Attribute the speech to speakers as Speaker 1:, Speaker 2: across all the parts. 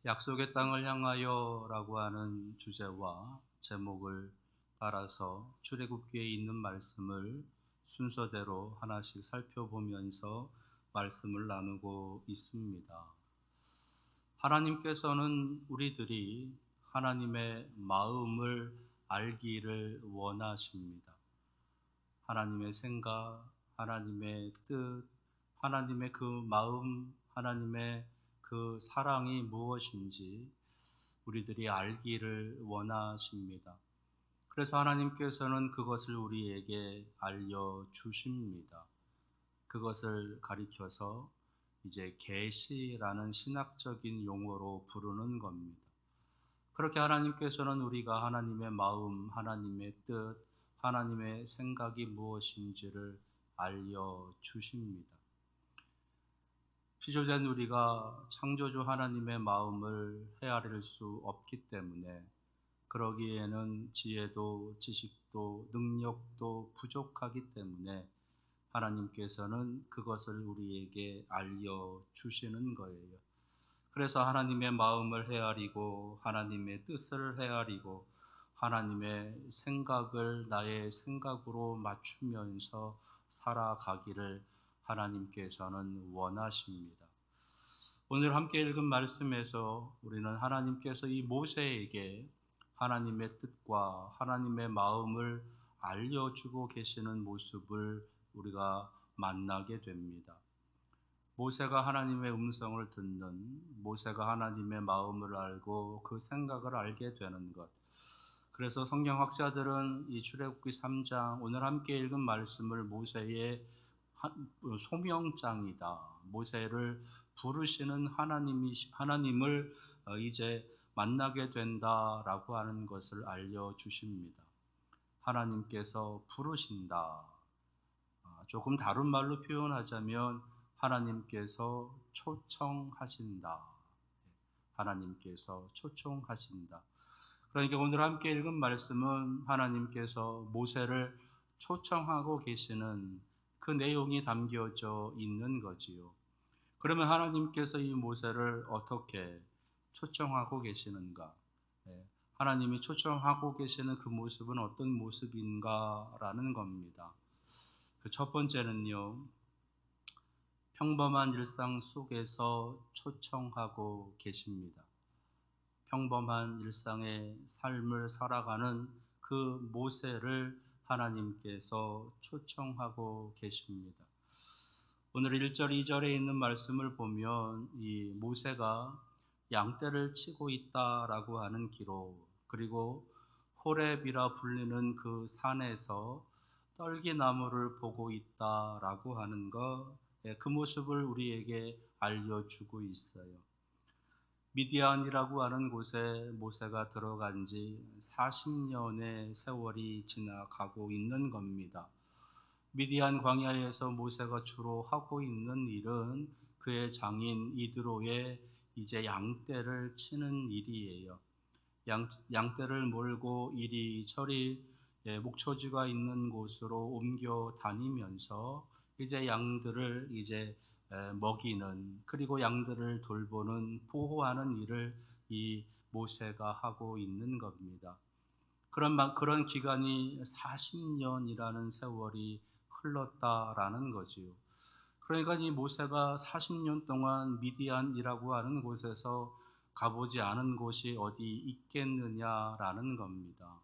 Speaker 1: 약속의 땅을 향하여라고 하는 주제와 제목을 따라서 출애굽기에 있는 말씀을 순서대로 하나씩 살펴보면서 말씀을 나누고 있습니다. 하나님께서는 우리들이 하나님의 마음을 알기를 원하십니다. 하나님의 생각, 하나님의 뜻, 하나님의 그 마음, 하나님의 그 사랑이 무엇인지 우리들이 알기를 원하십니다. 그래서 하나님께서는 그것을 우리에게 알려주십니다. 그것을 가리켜서 이제 계시라는 신학적인 용어로 부르는 겁니다. 그렇게 하나님께서는 우리가 하나님의 마음, 하나님의 뜻, 하나님의 생각이 무엇인지를 알려주십니다. 피조된 우리가 창조주 하나님의 마음을 헤아릴 수 없기 때문에 그러기에는 지혜도 지식도 능력도 부족하기 때문에 하나님께서는 그것을 우리에게 알려주시는 거예요. 그래서 하나님의 마음을 헤아리고 하나님의 뜻을 헤아리고 하나님의 생각을 나의 생각으로 맞추면서 살아가기를 하나님께서는 원하십니다. 오늘 함께 읽은 말씀에서 우리는 하나님께서 이 모세에게 하나님의 뜻과 하나님의 마음을 알려주고 계시는 모습을 우리가 만나게 됩니다. 모세가 하나님의 음성을 듣는, 모세가 하나님의 마음을 알고 그 생각을 알게 되는 것. 그래서 성경학자들은 이 출애굽기 3장 오늘 함께 읽은 말씀을 모세의 소명장이다. 모세를 부르시는 하나님을 이제 만나게 된다라고 하는 것을 알려주십니다. 하나님께서 부르신다. 조금 다른 말로 표현하자면 하나님께서 초청하신다. 하나님께서 초청하신다. 그러니까 오늘 함께 읽은 말씀은 하나님께서 모세를 초청하고 계시는 그 내용이 담겨져 있는 거지요. 그러면 하나님께서 이 모세를 어떻게 초청하고 계시는가? 하나님이 초청하고 계시는 그 모습은 어떤 모습인가라는 겁니다. 그 첫 번째는요, 평범한 일상 속에서 초청하고 계십니다. 평범한 일상의 삶을 살아가는 그 모세를 하나님께서 초청하고 계십니다. 오늘 1절, 2절에 있는 말씀을 보면 이 모세가 양떼를 치고 있다라고 하는 기록, 그리고 호렙이라 불리는 그 산에서 떨기나무를 보고 있다라고 하는 것, 그 모습을 우리에게 알려주고 있어요. 미디안이라고 하는 곳에 모세가 들어간 지 40년의 세월이 지나가고 있는 겁니다. 미디안 광야에서 모세가 주로 하고 있는 일은 그의 장인 이드로의 이제 양떼를 치는 일이에요. 양떼를 몰고 이리저리 목초지가 있는 곳으로 옮겨 다니면서 이제 양들을 이제 먹이는, 그리고 양들을 돌보는, 보호하는 일을 이 모세가 하고 있는 겁니다. 그런 기간이 40년이라는 세월이 흘렀다라는 거지요. 그러니까 이 모세가 40년 동안 미디안이라고 하는 곳에서 가보지 않은 곳이 어디 있겠느냐라는 겁니다.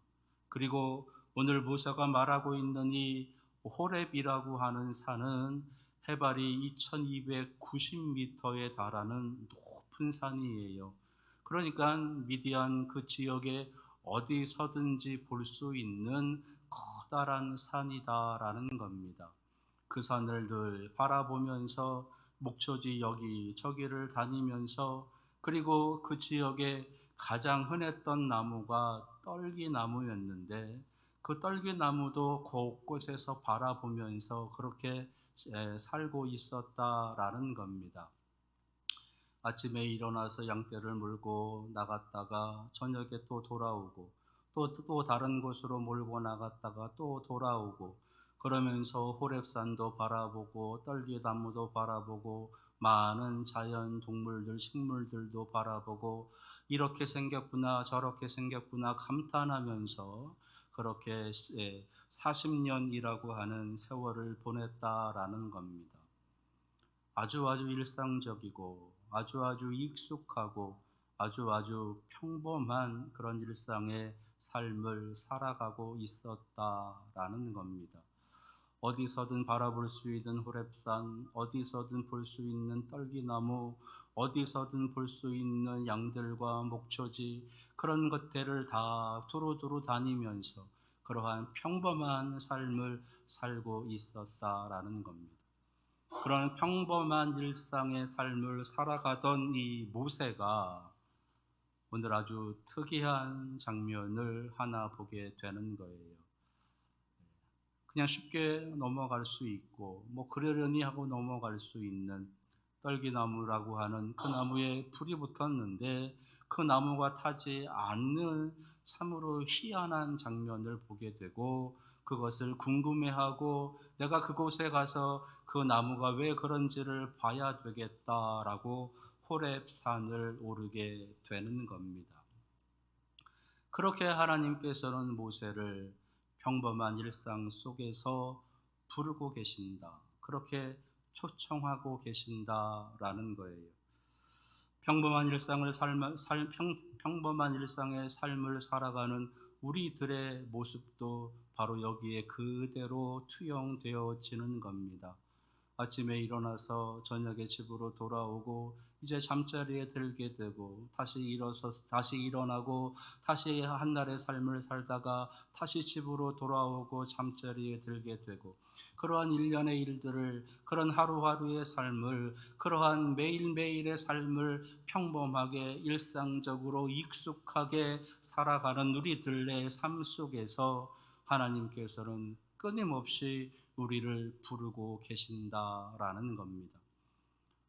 Speaker 1: 그리고 오늘 모세가 말하고 있는 이 호렙이라고 하는 산은 해발이 2290m에 달하는 높은 산이에요. 그러니까 미디안 그 지역에 어디서든지 볼 수 있는 커다란 산이다라는 겁니다. 그 산을 늘 바라보면서 목초지 여기저기를 다니면서, 그리고 그 지역에 가장 흔했던 나무가 떨기나무였는데 그 떨기나무도 곳곳에서 바라보면서 그렇게 살고 있었다라는 겁니다. 아침에 일어나서 양떼를 몰고 나갔다가 저녁에 또 돌아오고 또 다른 곳으로 몰고 나갔다가 또 돌아오고, 그러면서 호렙산도 바라보고 떨기나무도 바라보고 많은 자연, 동물들, 식물들도 바라보고 이렇게 생겼구나 저렇게 생겼구나 감탄하면서 그렇게 40년이라고 하는 세월을 보냈다라는 겁니다. 아주 일상적이고 아주 익숙하고 아주 평범한 그런 일상의 삶을 살아가고 있었다라는 겁니다. 어디서든 바라볼 수 있는 호렙산, 어디서든 볼 수 있는 떨기나무, 어디서든 볼 수 있는 양들과 목초지, 그런 것들을 다 두루두루 다니면서 그러한 평범한 삶을 살고 있었다라는 겁니다. 그런 평범한 일상의 삶을 살아가던 이 모세가 오늘 아주 특이한 장면을 하나 보게 되는 거예요. 그냥 쉽게 넘어갈 수 있고 그러려니 하고 넘어갈 수 있는 떨기나무라고 하는 그 나무에 불이 붙었는데 그 나무가 타지 않는 참으로 희한한 장면을 보게 되고 그것을 궁금해하고 내가 그곳에 가서 그 나무가 왜 그런지를 봐야 되겠다라고 호렙산을 오르게 되는 겁니다. 그렇게 하나님께서는 모세를 평범한 일상 속에서 부르고 계신다. 그렇게 초청하고 계신다라는 거예요. 평범한 일상의 삶을 살아가는 우리들의 모습도 바로 여기에 그대로 투영되어지는 겁니다. 아침에 일어나서 저녁에 집으로 돌아오고 이제 잠자리에 들게 되고 다시 일어나고 다시 한날의 삶을 살다가 다시 집으로 돌아오고 잠자리에 들게 되고 그러한 일련의 일들을 그런 하루하루의 삶을 그러한 매일매일의 삶을 평범하게 일상적으로 익숙하게 살아가는 우리들의 삶 속에서 하나님께서는 끊임없이 우리를 부르고 계신다라는 겁니다.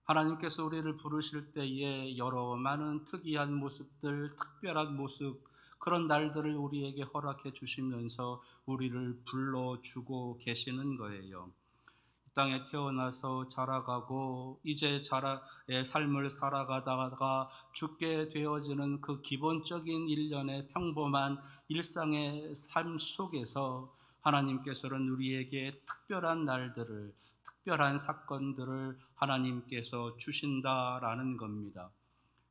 Speaker 1: 하나님께서 우리를 부르실 때에 여러 많은 특이한 모습들, 특별한 모습, 그런 날들을 우리에게 허락해 주시면서 우리를 불러주고 계시는 거예요. 이 땅에 태어나서 자라가고 이제 삶을 살아가다가 죽게 되어지는 그 기본적인 일련의 평범한 일상의 삶 속에서 하나님께서는 우리에게 특별한 날들을 특별한 사건들을 하나님께서 주신다라는 겁니다.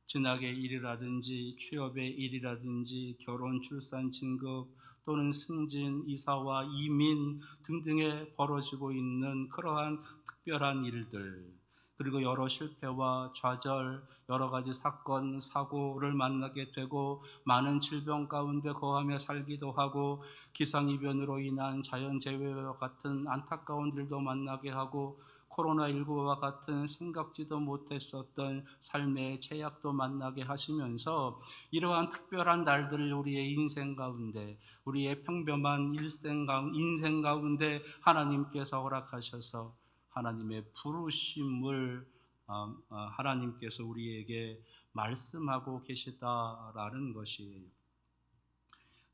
Speaker 1: 진학의 일이라든지 취업의 일이라든지 결혼, 출산, 진급 또는 승진, 이사와 이민 등등에 벌어지고 있는 그러한 특별한 일들, 그리고 여러 실패와 좌절, 여러 가지 사건, 사고를 만나게 되고 많은 질병 가운데 거하며 살기도 하고 기상이변으로 인한 자연재해와 같은 안타까운 일도 만나게 하고 코로나19와 같은 생각지도 못했었던 삶의 제약도 만나게 하시면서 이러한 특별한 날들을 우리의 인생 가운데 우리의 평범한 인생 가운데 하나님께서 허락하셔서 하나님의 부르심을 하나님께서 우리에게 말씀하고 계시다라는 것이에요.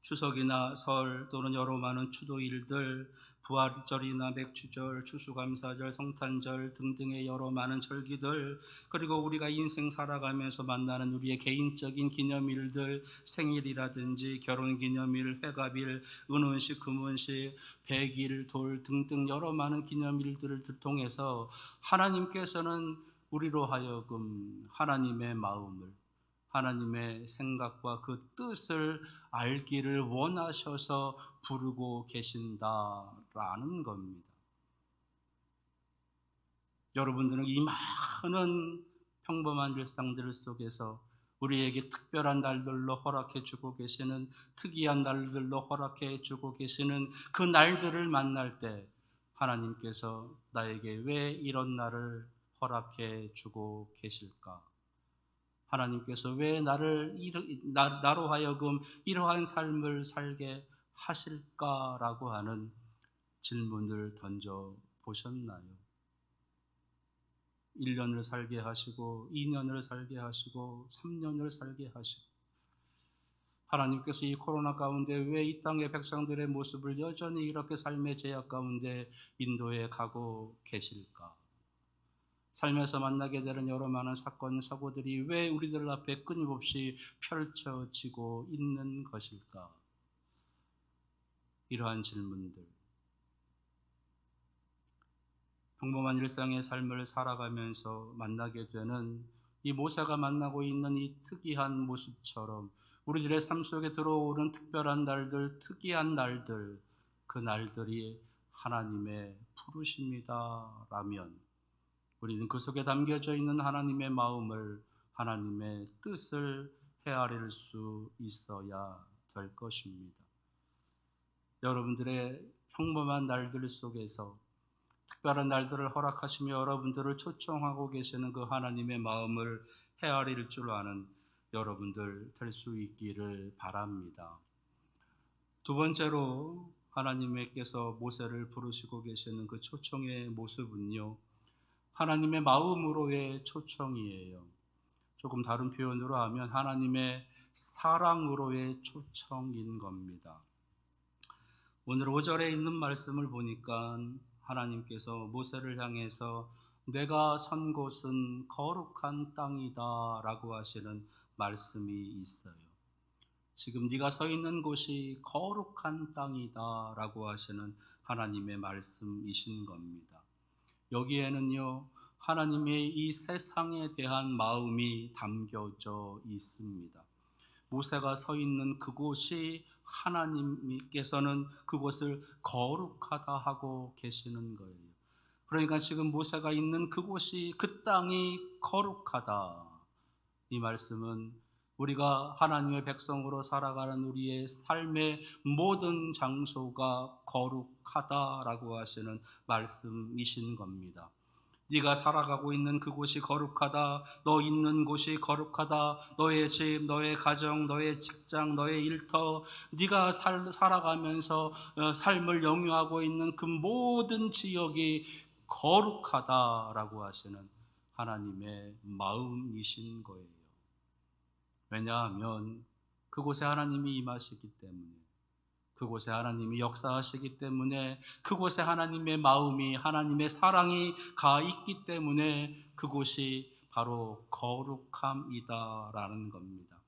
Speaker 1: 추석이나 설 또는 여러 많은 추도일들, 부활절이나 맥주절, 추수감사절, 성탄절 등등의 여러 많은 절기들, 그리고 우리가 인생 살아가면서 만나는 우리의 개인적인 기념일들, 생일이라든지 결혼기념일, 회갑일, 은혼식, 금혼식, 백일, 돌 등등 여러 많은 기념일들을 통해서 하나님께서는 우리로 하여금 하나님의 마음을, 하나님의 생각과 그 뜻을 알기를 원하셔서 부르고 계신다라는 겁니다. 여러분들은 이 많은 평범한 일상들 속에서 우리에게 특별한 날들로 허락해 주고 계시는, 특이한 날들로 허락해 주고 계시는 그 날들을 만날 때 하나님께서 나에게 왜 이런 날을 허락해 주고 계실까? 하나님께서 왜 나로 하여금 이러한 삶을 살게 하실까라고 하는 질문을 던져 보셨나요? 1년을 살게 하시고 2년을 살게 하시고 3년을 살게 하시고 하나님께서 이 코로나 가운데 왜 이 땅의 백성들의 모습을 여전히 이렇게 삶의 제약 가운데 인도해 가고 계실까? 삶에서 만나게 되는 여러 많은 사건, 사고들이 왜 우리들 앞에 끊임없이 펼쳐지고 있는 것일까? 이러한 질문들. 평범한 일상의 삶을 살아가면서 만나게 되는 이 모세가 만나고 있는 이 특이한 모습처럼 우리들의 삶 속에 들어오는 특별한 날들, 특이한 날들, 그 날들이 하나님의 부르심이다라면 우리는 그 속에 담겨져 있는 하나님의 마음을, 하나님의 뜻을 헤아릴 수 있어야 될 것입니다. 여러분들의 평범한 날들 속에서 특별한 날들을 허락하시며 여러분들을 초청하고 계시는 그 하나님의 마음을 헤아릴 줄 아는 여러분들 될 수 있기를 바랍니다. 두 번째로 하나님께서 모세를 부르시고 계시는 그 초청의 모습은요, 하나님의 마음으로의 초청이에요. 조금 다른 표현으로 하면 하나님의 사랑으로의 초청인 겁니다. 오늘 5절에 있는 말씀을 보니까 하나님께서 모세를 향해서 내가 선 곳은 거룩한 땅이다 라고 하시는 말씀이 있어요. 지금 네가 서 있는 곳이 거룩한 땅이다 라고 하시는 하나님의 말씀이신 겁니다. 여기에는요, 하나님의 이 세상에 대한 마음이 담겨져 있습니다. 모세가 서 있는 그곳이 하나님께서는 그곳을 거룩하다 하고 계시는 거예요. 그러니까 지금 모세가 있는 그곳이, 그 땅이 거룩하다. 이 말씀은 우리가 하나님의 백성으로 살아가는 우리의 삶의 모든 장소가 거룩하다라고 하시는 말씀이신 겁니다. 네가 살아가고 있는 그곳이 거룩하다. 너 있는 곳이 거룩하다. 너의 집, 너의 가정, 너의 직장, 너의 일터, 네가 살아가면서 삶을 영유하고 있는 그 모든 지역이 거룩하다라고 하시는 하나님의 마음이신 거예요. 왜냐하면 그곳에 하나님이 임하시기 때문에, 그곳에 하나님이 역사하시기 때문에, 그곳에 하나님의 마음이, 하나님의 사랑이 가 있기 때문에 그곳이 바로 거룩함이다라는 겁니다.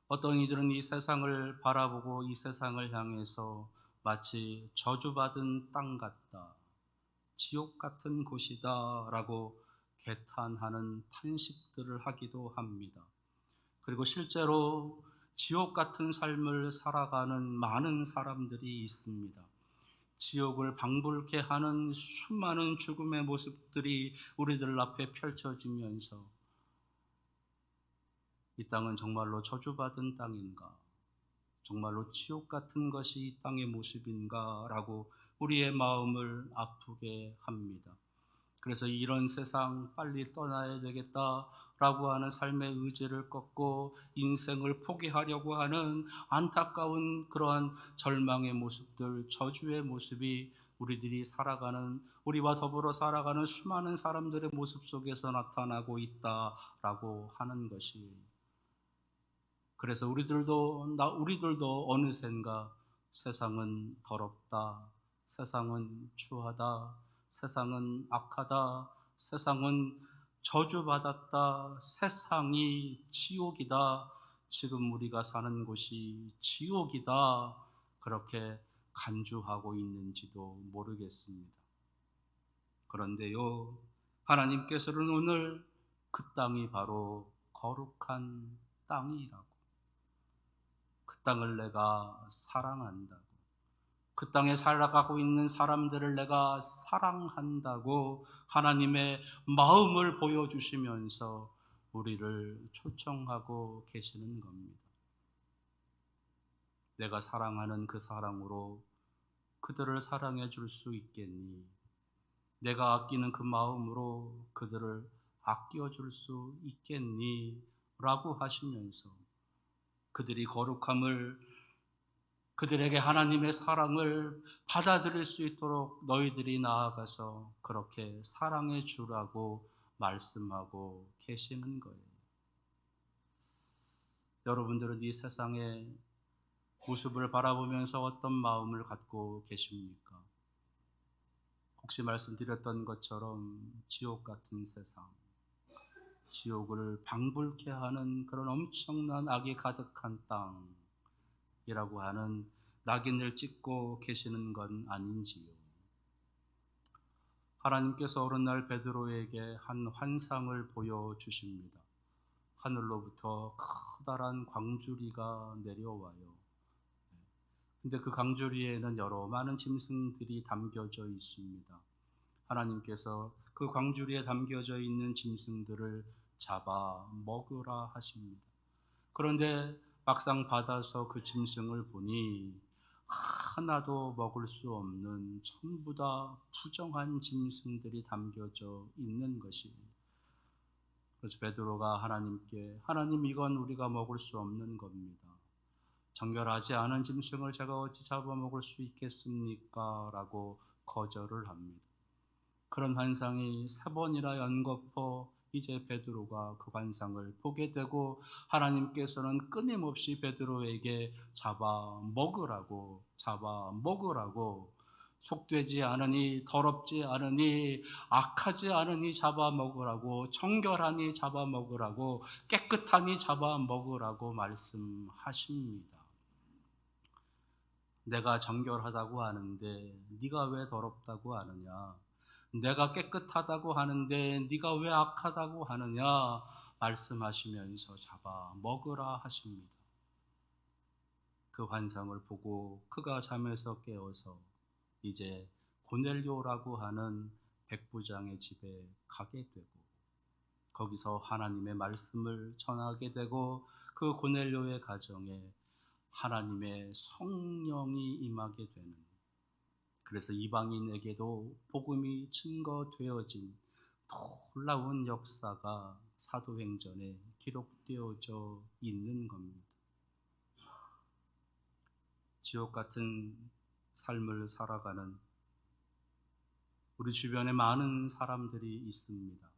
Speaker 1: 어떤 이들은 이 세상을 바라보고 이 세상을 향해서 마치 저주받은 땅 같다, 지옥 같은 곳이다 라고 개탄하는 탄식들을 하기도 합니다. 그리고 실제로 지옥 같은 삶을 살아가는 많은 사람들이 있습니다. 지옥을 방불케 하는 수많은 죽음의 모습들이 우리들 앞에 펼쳐지면서 이 땅은 정말로 저주받은 땅인가? 정말로 지옥 같은 것이 이 땅의 모습인가? 라고 우리의 마음을 아프게 합니다. 그래서 이런 세상 빨리 떠나야 되겠다라고 하는 삶의 의지를 꺾고 인생을 포기하려고 하는 안타까운 그러한 절망의 모습들, 저주의 모습이 우리들이 살아가는, 우리와 더불어 살아가는 수많은 사람들의 모습 속에서 나타나고 있다라고 하는 것이, 그래서 우리들도 어느샌가 세상은 더럽다, 세상은 추하다, 세상은 악하다, 세상은 저주받았다, 세상이 지옥이다, 지금 우리가 사는 곳이 지옥이다, 그렇게 간주하고 있는지도 모르겠습니다. 그런데요, 하나님께서는 오늘 그 땅이 바로 거룩한 땅이라고, 그 땅을 내가 사랑한다고, 그 땅에 살아가고 있는 사람들을 내가 사랑한다고 하나님의 마음을 보여주시면서 우리를 초청하고 계시는 겁니다. 내가 사랑하는 그 사랑으로 그들을 사랑해 줄 수 있겠니? 내가 아끼는 그 마음으로 그들을 아껴 줄 수 있겠니? 라고 하시면서 그들이 거룩함을, 그들에게 하나님의 사랑을 받아들일 수 있도록 너희들이 나아가서 그렇게 사랑해 주라고 말씀하고 계시는 거예요. 여러분들은 이 세상의 모습을 바라보면서 어떤 마음을 갖고 계십니까? 혹시 말씀드렸던 것처럼 지옥 같은 세상, 지옥을 방불케 하는 그런 엄청난 악이 가득한 땅이라고 하는 낙인을 찍고 계시는 건 아닌지요. 하나님께서 오른날 베드로에게 한 환상을 보여주십니다. 하늘로부터 커다란 광주리가 내려와요. 근데 그 광주리에는 여러 많은 짐승들이 담겨져 있습니다. 하나님께서 그 광주리에 담겨져 있는 짐승들을 잡아 먹으라 하십니다. 그런데 막상 받아서 그 짐승을 보니 하나도 먹을 수 없는 전부 다 부정한 짐승들이 담겨져 있는 것입니다. 그래서 베드로가 하나님께, 하나님, 이건 우리가 먹을 수 없는 겁니다. 정결하지 않은 짐승을 제가 어찌 잡아먹을 수 있겠습니까? 라고 거절을 합니다. 그런 환상이 3번이나 연거푸 이제 베드로가 그 환상을 보게 되고 하나님께서는 끊임없이 베드로에게 잡아먹으라고 속되지 않으니, 더럽지 않으니, 악하지 않으니 잡아먹으라고, 정결하니 잡아먹으라고, 깨끗하니 잡아먹으라고 말씀하십니다. 내가 정결하다고 하는데 네가 왜 더럽다고 하느냐? 내가 깨끗하다고 하는데 네가 왜 악하다고 하느냐? 말씀하시면서 잡아먹으라 하십니다. 그 환상을 보고 그가 잠에서 깨어서 이제 고넬료라고 하는 백부장의 집에 가게 되고 거기서 하나님의 말씀을 전하게 되고 그 고넬료의 가정에 하나님의 성령이 임하게 되는, 그래서 이방인에게도 복음이 증거되어진 놀라운 역사가 사도행전에 기록되어져 있는 겁니다. 지옥 같은 삶을 살아가는 우리 주변에 많은 사람들이 있습니다.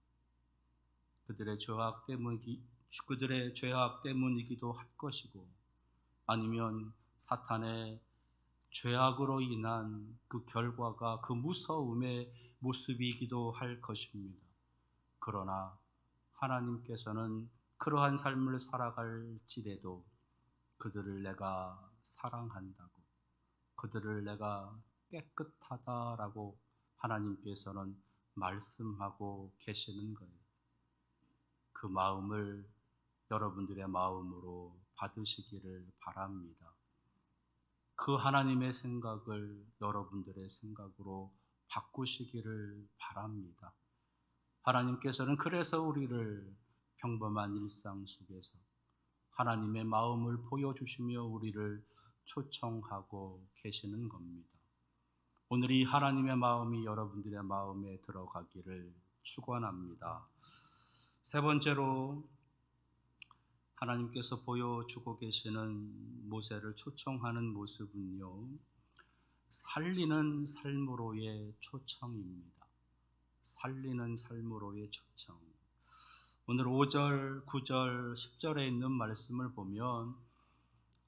Speaker 1: 그들의 죄악 때문이기도 할 것이고, 아니면 사탄의 죄악으로 인한 그 결과가 그 무서움의 모습이기도 할 것입니다. 그러나 하나님께서는 그러한 삶을 살아갈지라도 그들을 내가 사랑한다고, 그들을 내가 깨끗하다라고 하나님께서는 말씀하고 계시는 거예요. 그 마음을 여러분들의 마음으로 받으시기를 바랍니다. 그 하나님의 생각을 여러분들의 생각으로 바꾸시기를 바랍니다. 하나님께서는 그래서 우리를 평범한 일상 속에서 하나님의 마음을 보여주시며 우리를 초청하고 계시는 겁니다. 오늘 이 하나님의 마음이 여러분들의 마음에 들어가기를 축원합니다. 3번째로 하나님께서 보여주고 계시는 모세를 초청하는 모습은요, 살리는 삶으로의 초청입니다. 살리는 삶으로의 초청. 오늘 5절, 9절, 10절에 있는 말씀을 보면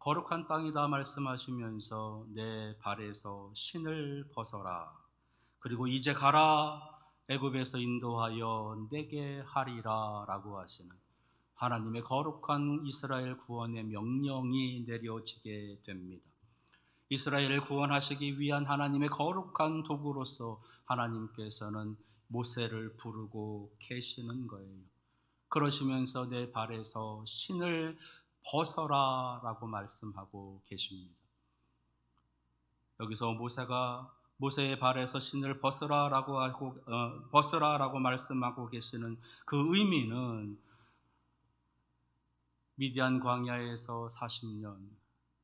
Speaker 1: 거룩한 땅이다 말씀하시면서 내 발에서 신을 벗어라. 그리고 이제 가라. 애굽에서 인도하여 내게 하리라 라고 하시는 하나님의 거룩한 이스라엘 구원의 명령이 내려지게 됩니다. 이스라엘을 구원하시기 위한 하나님의 거룩한 도구로서 하나님께서는 모세를 부르고 계시는 거예요. 그러시면서 내 발에서 신을 벗어라 라고 말씀하고 계십니다. 여기서 모세의 발에서 신을 벗으라라고 말씀하고 계시는 그 의미는 미디안 광야에서 40년,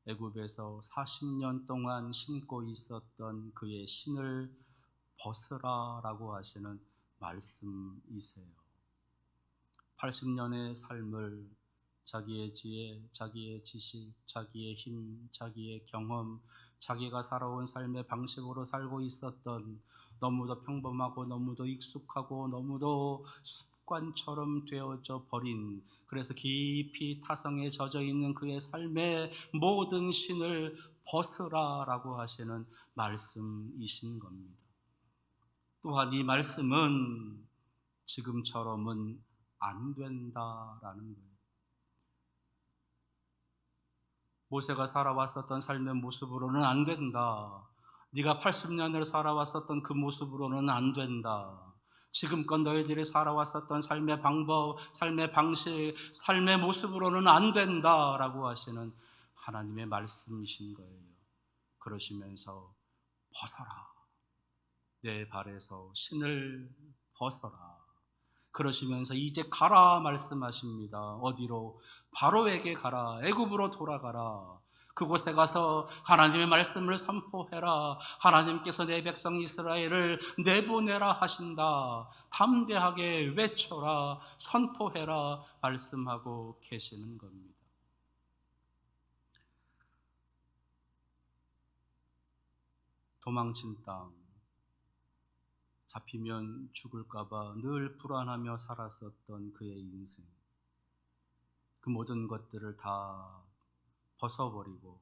Speaker 1: 애굽에서 40년 동안 신고 있었던 그의 신을 벗으라라고 하시는 말씀이세요. 80년의 삶을 자기의 지혜, 자기의 지식, 자기의 힘, 자기의 경험, 자기가 살아온 삶의 방식으로 살고 있었던 너무도 평범하고 너무도 익숙하고 너무도 습관처럼 되어져 버린, 그래서 깊이 타성에 젖어 있는 그의 삶의 모든 신을 벗으라라고 하시는 말씀이신 겁니다. 또한 이 말씀은 지금처럼은 안 된다라는 거예요. 모세가 살아왔었던 삶의 모습으로는 안 된다. 네가 80년을 살아왔었던 그 모습으로는 안 된다. 지금껏 너희들이 살아왔었던 삶의 방법, 삶의 방식, 삶의 모습으로는 안 된다라고 하시는 하나님의 말씀이신 거예요. 그러시면서 벗어라. 내 발에서 신을 벗어라. 그러시면서 이제 가라 말씀하십니다. 어디로? 바로에게 가라. 애굽으로 돌아가라. 그곳에 가서 하나님의 말씀을 선포해라. 하나님께서 내 백성 이스라엘을 내보내라 하신다. 담대하게 외쳐라. 선포해라. 말씀하고 계시는 겁니다. 도망친 땅, 잡히면 죽을까봐 늘 불안하며 살았었던 그의 인생, 그 모든 것들을 다 벗어버리고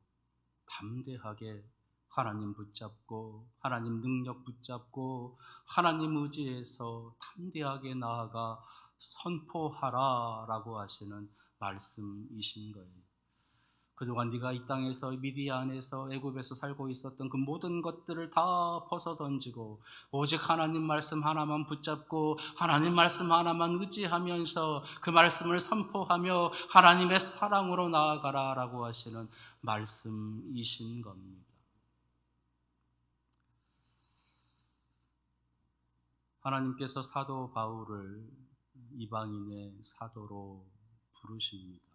Speaker 1: 담대하게 하나님 붙잡고 하나님 능력 붙잡고 하나님 의지해서 담대하게 나아가 선포하라라고 하시는 말씀이신 거예요. 그동안 네가 이 땅에서 미디안에서 애굽에서 살고 있었던 그 모든 것들을 다 벗어던지고 오직 하나님 말씀 하나만 붙잡고 하나님 말씀 하나만 의지하면서 그 말씀을 선포하며 하나님의 사랑으로 나아가라라고 하시는 말씀이신 겁니다. 하나님께서 사도 바울을 이방인의 사도로 부르십니다.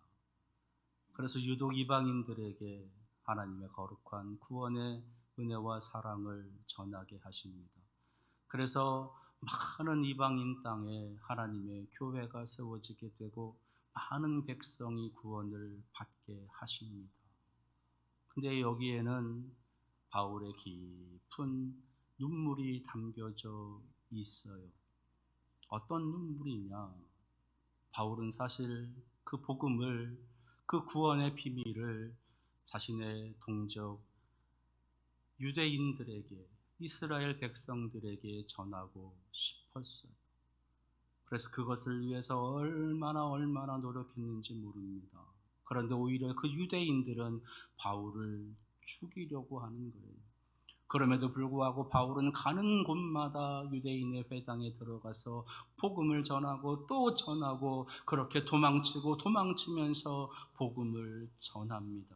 Speaker 1: 그래서 유독 이방인들에게 하나님의 거룩한 구원의 은혜와 사랑을 전하게 하십니다. 그래서 많은 이방인 땅에 하나님의 교회가 세워지게 되고 많은 백성이 구원을 받게 하십니다. 근데 여기에는 바울의 깊은 눈물이 담겨져 있어요. 어떤 눈물이냐? 바울은 사실 그 복음을, 그 구원의 비밀을 자신의 동족 유대인들에게, 이스라엘 백성들에게 전하고 싶었어요. 그래서 그것을 위해서 얼마나 노력했는지 모릅니다. 그런데 오히려 그 유대인들은 바울을 죽이려고 하는 거예요. 그럼에도 불구하고 바울은 가는 곳마다 유대인의 회당에 들어가서 복음을 전하고 또 전하고 그렇게 도망치면서 복음을 전합니다.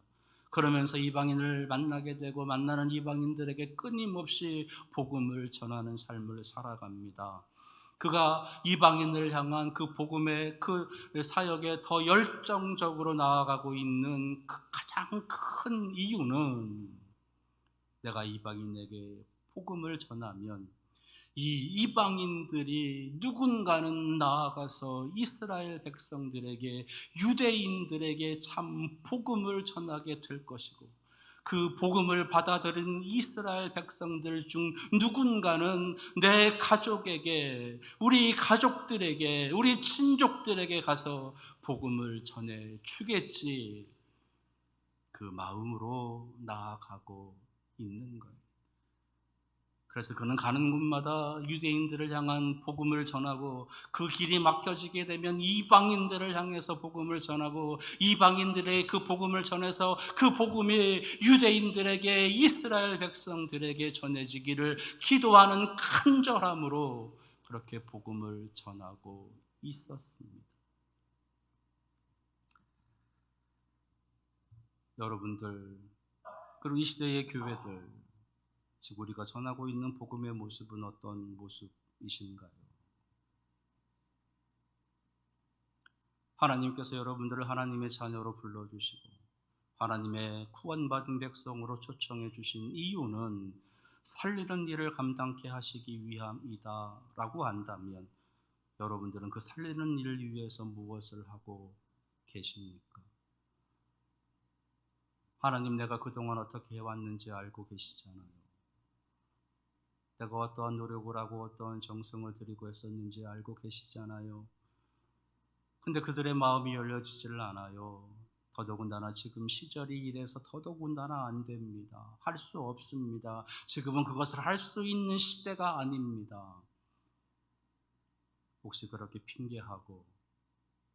Speaker 1: 그러면서 이방인을 만나게 되고 만나는 이방인들에게 끊임없이 복음을 전하는 삶을 살아갑니다. 그가 이방인을 향한 그 복음의 그 사역에 더 열정적으로 나아가고 있는 그 가장 큰 이유는 내가 이방인에게 복음을 전하면 이 이방인들이 누군가는 나아가서 이스라엘 백성들에게, 유대인들에게 참 복음을 전하게 될 것이고 그 복음을 받아들인 이스라엘 백성들 중 누군가는 내 가족에게, 우리 가족들에게, 우리 친족들에게 가서 복음을 전해 주겠지, 그 마음으로 나아가고 있는 거예요. 그래서 그는 가는 곳마다 유대인들을 향한 복음을 전하고 그 길이 막혀지게 되면 이방인들을 향해서 복음을 전하고 이방인들의 그 복음을 전해서 그 복음이 유대인들에게, 이스라엘 백성들에게 전해지기를 기도하는 간절함으로 그렇게 복음을 전하고 있었습니다. 여러분들, 그리고 이 시대의 교회들, 지금 우리가 전하고 있는 복음의 모습은 어떤 모습이신가요? 하나님께서 여러분들을 하나님의 자녀로 불러주시고 하나님의 구원받은 백성으로 초청해 주신 이유는 살리는 일을 감당케 하시기 위함이다 라고 한다면 여러분들은 그 살리는 일을 위해서 무엇을 하고 계십니까? 하나님, 내가 그동안 어떻게 해왔는지 알고 계시잖아요. 내가 어떠한 노력을 하고 어떠한 정성을 들이고 했었는지 알고 계시잖아요. 근데 그들의 마음이 열려지질 않아요. 더더군다나 지금 시절이 이래서 더더군다나 안 됩니다. 할 수 없습니다. 지금은 그것을 할 수 있는 시대가 아닙니다. 혹시 그렇게 핑계하고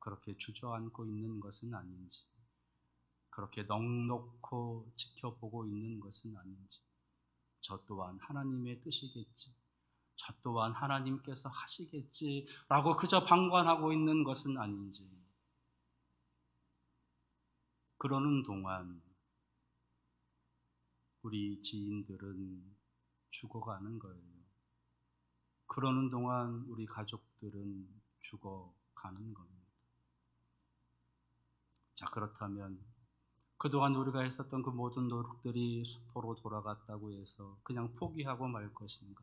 Speaker 1: 그렇게 주저앉고 있는 것은 아닌지, 그렇게 넋놓고 지켜보고 있는 것은 아닌지, 저 또한 하나님의 뜻이겠지, 저 또한 하나님께서 하시겠지라고 그저 방관하고 있는 것은 아닌지, 그러는 동안 우리 지인들은 죽어가는 거예요. 그러는 동안 우리 가족들은 죽어가는 겁니다. 자, 그렇다면 그동안 우리가 했었던 그 모든 노력들이 수포로 돌아갔다고 해서 그냥 포기하고 말 것인가?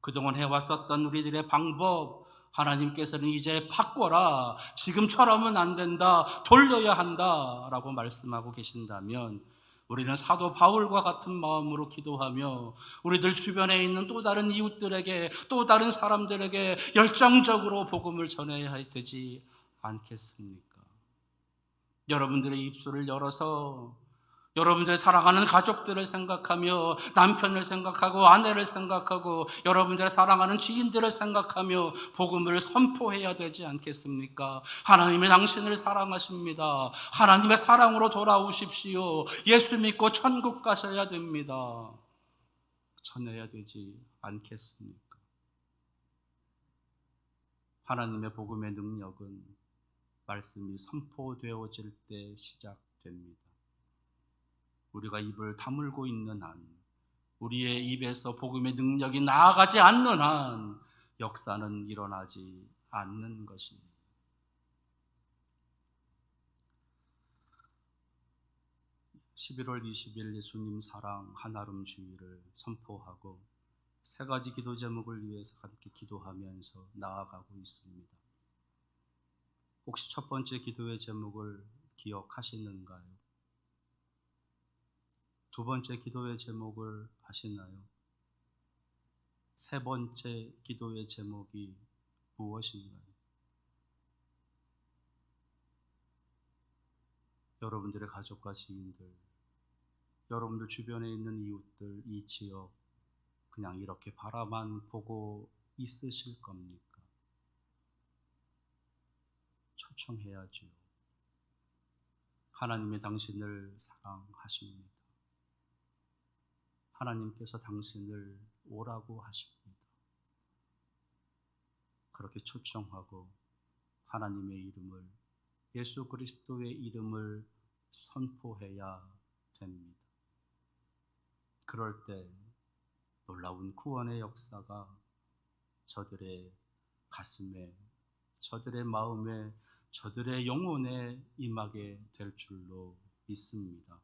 Speaker 1: 그동안 해왔었던 우리들의 방법, 하나님께서는 이제 바꿔라, 지금처럼은 안 된다, 돌려야 한다 라고 말씀하고 계신다면 우리는 사도 바울과 같은 마음으로 기도하며 우리들 주변에 있는 또 다른 이웃들에게, 또 다른 사람들에게 열정적으로 복음을 전해야 되지 않겠습니까? 여러분들의 입술을 열어서 여러분들의 사랑하는 가족들을 생각하며, 남편을 생각하고 아내를 생각하고 여러분들의 사랑하는 지인들을 생각하며 복음을 선포해야 되지 않겠습니까? 하나님이 당신을 사랑하십니다. 하나님의 사랑으로 돌아오십시오. 예수 믿고 천국 가셔야 됩니다. 전해야 되지 않겠습니까? 하나님의 복음의 능력은 말씀이 선포되어질 때 시작됩니다. 우리가 입을 다물고 있는 한, 우리의 입에서 복음의 능력이 나아가지 않는 한 역사는 일어나지 않는 것입니다. 11월 20일 예수님 사랑 한아름 주일을 선포하고 세 가지 기도 제목을 위해서 함께 기도하면서 나아가고 있습니다. 혹시 첫 번째 기도의 제목을 기억하시는가요? 두 번째 기도의 제목을 아시나요? 세 번째 기도의 제목이 무엇인가요? 여러분들의 가족과 지인들, 여러분들 주변에 있는 이웃들, 이 지역 그냥 이렇게 바라만 보고 있으실 겁니까? 초청해야죠. 하나님이 당신을 사랑하십니다. 하나님께서 당신을 오라고 하십니다. 그렇게 초청하고 하나님의 이름을, 예수 그리스도의 이름을 선포해야 됩니다. 그럴 때 놀라운 구원의 역사가 저들의 가슴에, 저들의 마음에, 저들의 영혼에 임하게 될 줄로 믿습니다.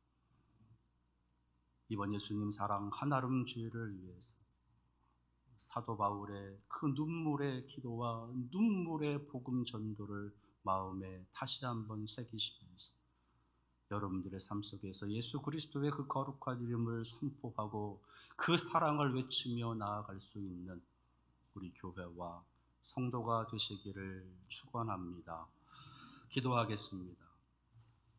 Speaker 1: 이번 예수님 사랑 한아름 주일을 위해서 사도 바울의 그 눈물의 기도와 눈물의 복음 전도를 마음에 다시 한번 새기시면서 여러분들의 삶 속에서 예수 그리스도의 그 거룩한 이름을 선포하고 그 사랑을 외치며 나아갈 수 있는 우리 교회와 성도가 되시기를 축원합니다. 기도하겠습니다.